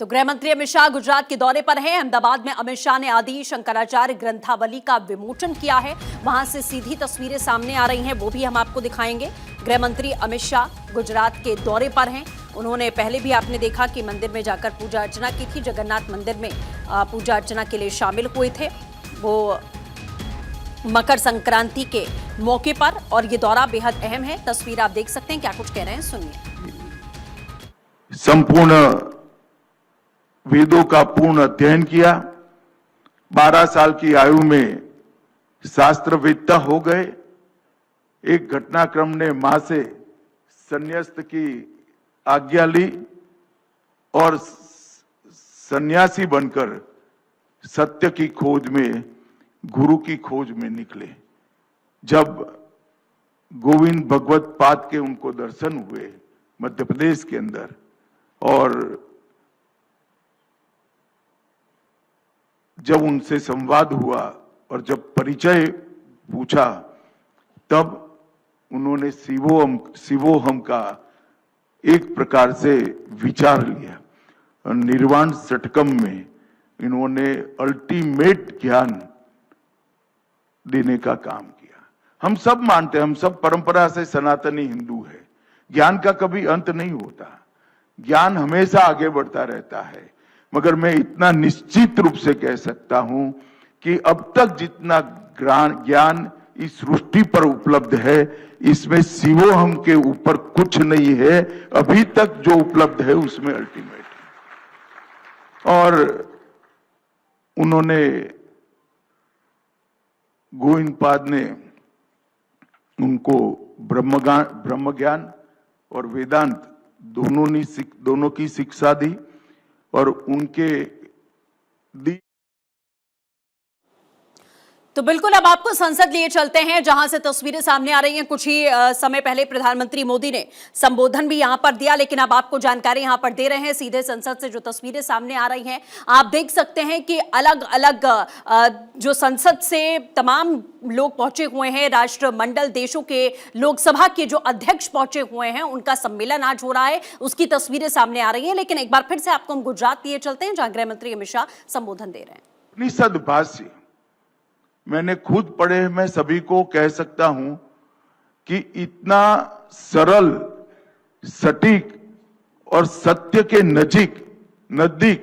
तो गृह मंत्री अमित शाह गुजरात के दौरे पर हैं। अहमदाबाद में अमित शाह ने आदि शंकराचार्य ग्रंथावली का विमोचन किया है। वहां से सीधी तस्वीरें सामने आ रही हैं, वो भी हम आपको दिखाएंगे। गृह मंत्री अमित शाह गुजरात के दौरे पर हैं। उन्होंने पहले भी आपने देखा कि मंदिर में जाकर पूजा अर्चना की थी। जगन्नाथ मंदिर में पूजा अर्चना के लिए शामिल हुए थे वो मकर संक्रांति के मौके पर, और ये दौरा बेहद अहम है। तस्वीर आप देख सकते हैं, क्या कुछ कह रहे हैं सुनिए। संपूर्ण वेदों का पूर्ण अध्ययन किया। 12 साल की आयु में शास्त्रवेत्ता हो गए। एक घटनाक्रम ने मां से संन्यास्त की आज्ञा ली और सन्यासी बनकर सत्य की खोज में, गुरु की खोज में निकले। जब गोविंद भगवत पाद के उनको दर्शन हुए मध्य प्रदेश के अंदर, और जब उनसे संवाद हुआ और जब परिचय पूछा, तब उन्होंने शिवोहम का एक प्रकार से विचार लिया। और निर्वाण षटकम में इन्होंने अल्टीमेट ज्ञान देने का काम किया। हम सब मानते हैं, हम सब परंपरा से सनातनी हिंदू है। ज्ञान का कभी अंत नहीं होता, ज्ञान हमेशा आगे बढ़ता रहता है। मगर मैं इतना निश्चित रूप से कह सकता हूं कि अब तक जितना ज्ञान इस सृष्टि पर उपलब्ध है, इसमें शिवोहम के ऊपर कुछ नहीं है। अभी तक जो उपलब्ध है उसमें अल्टीमेट है। और उन्होंने, गोविंद पाद ने उनको ब्रह्म ज्ञान और वेदांत दोनों की शिक्षा दी और उनके दी। तो बिल्कुल अब आपको संसद लिए चलते हैं, जहां से तस्वीरें सामने आ रही हैं। कुछ ही समय पहले प्रधानमंत्री मोदी ने संबोधन भी यहां पर दिया, लेकिन अब आपको जानकारी यहां पर दे रहे हैं सीधे संसद से। जो तस्वीरें सामने आ रही हैं, आप देख सकते हैं कि अलग अलग जो संसद से तमाम लोग पहुंचे हुए हैं, राष्ट्रमंडल देशों के लोकसभा के जो अध्यक्ष पहुंचे हुए हैं, उनका सम्मेलन आज हो रहा है, उसकी तस्वीरें सामने आ रही हैं। लेकिन एक बार फिर से आपको हम गुजरात लिए चलते हैं, जहां गृह मंत्री अमित शाह संबोधन दे रहे हैं। उपनिषद भाष्य मैंने खुद पढ़े। मैं सभी को कह सकता हूं कि इतना सरल, सटीक और सत्य के नजदीक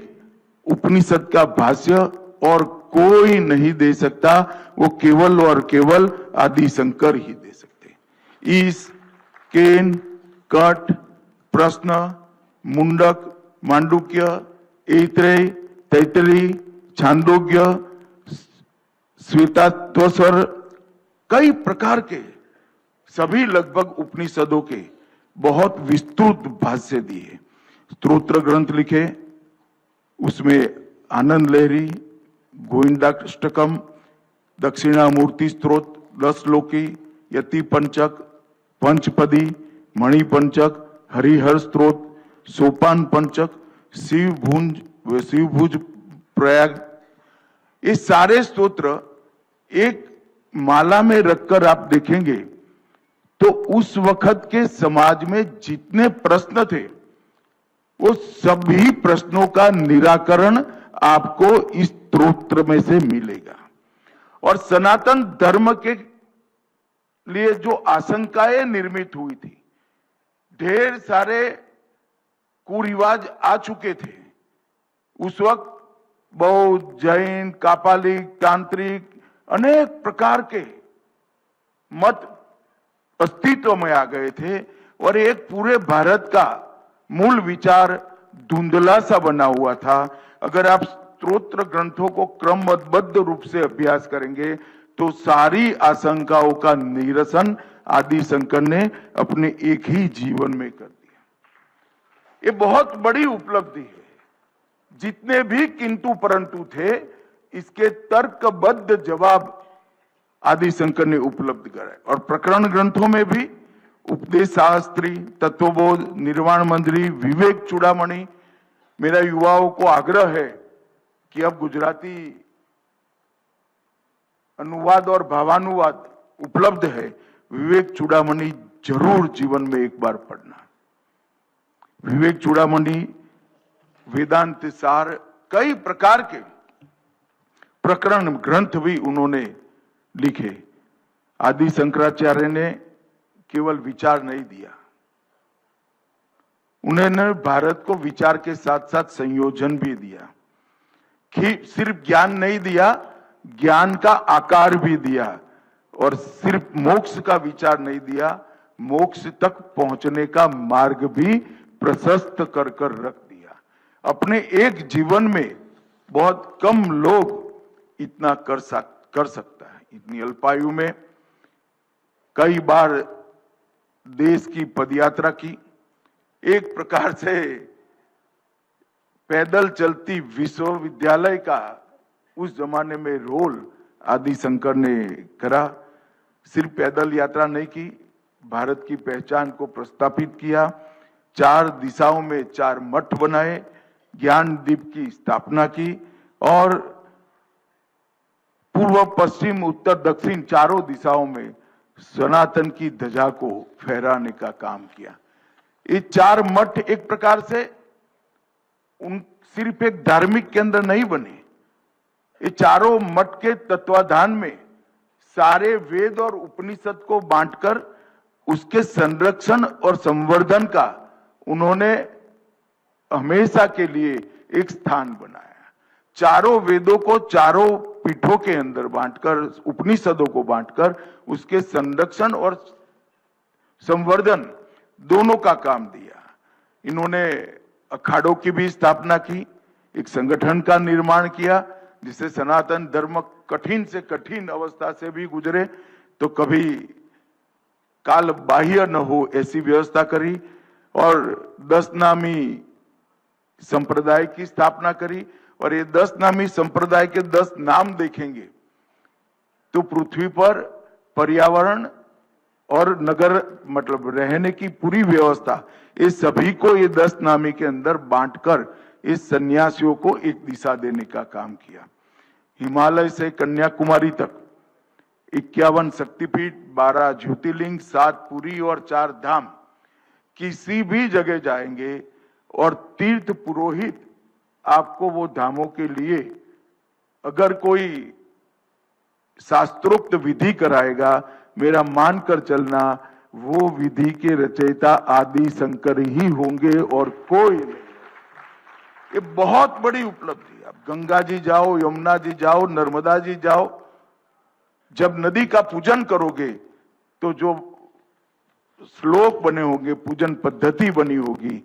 उपनिषद का भाष्य और कोई नहीं दे सकता। वो केवल और केवल आदि शंकर ही दे सकते। ईश, केन, कट, प्रश्न, मुंडक, मांडुक्य, ऐत्रेय, तैतरीय, छांदोग्य, श्वेताश्वर, कई प्रकार के सभी लगभग उपनिषदों के बहुत विस्तृत भाष्य दिए। स्तोत्र ग्रंथ लिखे, उसमें आनंद लहरी, गोविंदाष्टकम, दक्षिणामूर्ति स्तोत्र, 10 श्लोकी, यति पंचक, पंचपदी, मणि पंचक, हरिहर स्तोत्र, सोपान पंचक, शिवभुज प्रयाग, ये सारे स्तोत्र एक माला में रखकर आप देखेंगे तो उस वक्त के समाज में जितने प्रश्न थे, वो सभी प्रश्नों का निराकरण आपको इस स्तोत्र में से मिलेगा। और सनातन धर्म के लिए जो आशंकाएं निर्मित हुई थी, ढेर सारे कुरिवाज आ चुके थे उस वक्त। बौद्ध, जैन, कापालिक, तांत्रिक, अनेक प्रकार के मत अस्तित्व में आ गए थे और एक पूरे भारत का मूल विचार धुंधला सा बना हुआ था। अगर आप स्तोत्र ग्रंथों को क्रमबद्ध रूप से अभ्यास करेंगे तो सारी आशंकाओं का निरसन आदि शंकर ने अपने एक ही जीवन में कर दिया। ये बहुत बड़ी उपलब्धि है। जितने भी किंतु परंतु थे, इसके तर्कबद्ध जवाब आदि शंकर ने उपलब्ध कराए। और प्रकरण ग्रंथों में भी उपदेश शास्त्री, तत्वबोध, निर्वाण मंजरी, विवेक चूड़ामणि। मेरा युवाओं को आग्रह है कि अब गुजराती अनुवाद और भावानुवाद उपलब्ध है। विवेक चूड़ामणि जरूर जीवन में एक बार पढ़ना। विवेक चूड़ामणि वेदांत सार, कई प्रकार के प्रकरण ग्रंथ भी उन्होंने लिखे। आदि शंकराचार्य ने केवल विचार नहीं दिया, उन्होंने भारत को विचार के साथ साथ संयोजन भी दिया कि सिर्फ ज्ञान नहीं दिया, ज्ञान का आकार भी दिया, और सिर्फ मोक्ष का विचार नहीं दिया, मोक्ष तक पहुंचने का मार्ग भी प्रशस्त कर कर रख दिया। अपने एक जीवन में बहुत कम लोग इतना कर सकता है। इतनी अल्पायु में कई बार देश की पदयात्रा की, एक प्रकार से पैदल चलती विश्वविद्यालय का उस जमाने में रोल आदि शंकर ने करा। सिर्फ पैदल यात्रा नहीं की, भारत की पहचान को प्रस्थापित किया, 4 दिशाओं में 4 मठ बनाए, ज्ञानदीप की स्थापना की, और पूर्व पश्चिम उत्तर दक्षिण चारों दिशाओं में सनातन की ध्वजा को फहराने का काम किया। ये 4 मठ एक प्रकार से सिर्फ एक धार्मिक केंद्र नहीं बने, ये चारों मठ के तत्वाधान में सारे वेद और उपनिषद को बांटकर उसके संरक्षण और संवर्धन का उन्होंने हमेशा के लिए एक स्थान बनाया। चारों वेदों को चारों पीठों के अंदर बांटकर, उपनिषदों को बांटकर उसके संरक्षण और संवर्धन दोनों का काम दिया। इन्होंने अखाड़ों की भी स्थापना की, एक संगठन का निर्माण किया जिससे सनातन धर्म कठिन से कठिन अवस्था से भी गुजरे तो कभी काल बाह्य न हो ऐसी व्यवस्था करी, और 10 नामी संप्रदाय की स्थापना करी। और ये 10 नामी संप्रदाय के 10 नाम देखेंगे तो पृथ्वी पर पर्यावरण और नगर मतलब रहने की पूरी व्यवस्था, ये सभी को ये 10 नामी के अंदर बांटकर इस सन्यासियों को एक दिशा देने का काम किया। हिमालय से कन्याकुमारी तक 51 शक्तिपीठ, 12 ज्योतिर्लिंग, 7 पुरी और 4 धाम, किसी भी जगह जाएंगे और तीर्थ पुरोहित आपको वो धामों के लिए अगर कोई शास्त्रोक्त विधि कराएगा, मेरा मानकर चलना वो विधि के रचयिता आदि शंकर ही होंगे और कोई नहीं। ये बहुत बड़ी उपलब्धि। आप गंगा जी जाओ, यमुना जी जाओ, नर्मदा जी जाओ, जब नदी का पूजन करोगे तो जो श्लोक बने होंगे, पूजन पद्धति बनी होगी,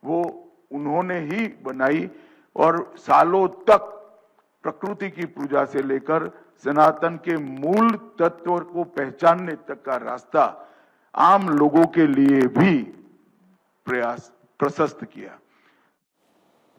वो उन्होंने ही बनाई। और सालों तक प्रकृति की पूजा से लेकर सनातन के मूल तत्व को पहचानने तक का रास्ता आम लोगों के लिए भी प्रयास प्रशस्त किया।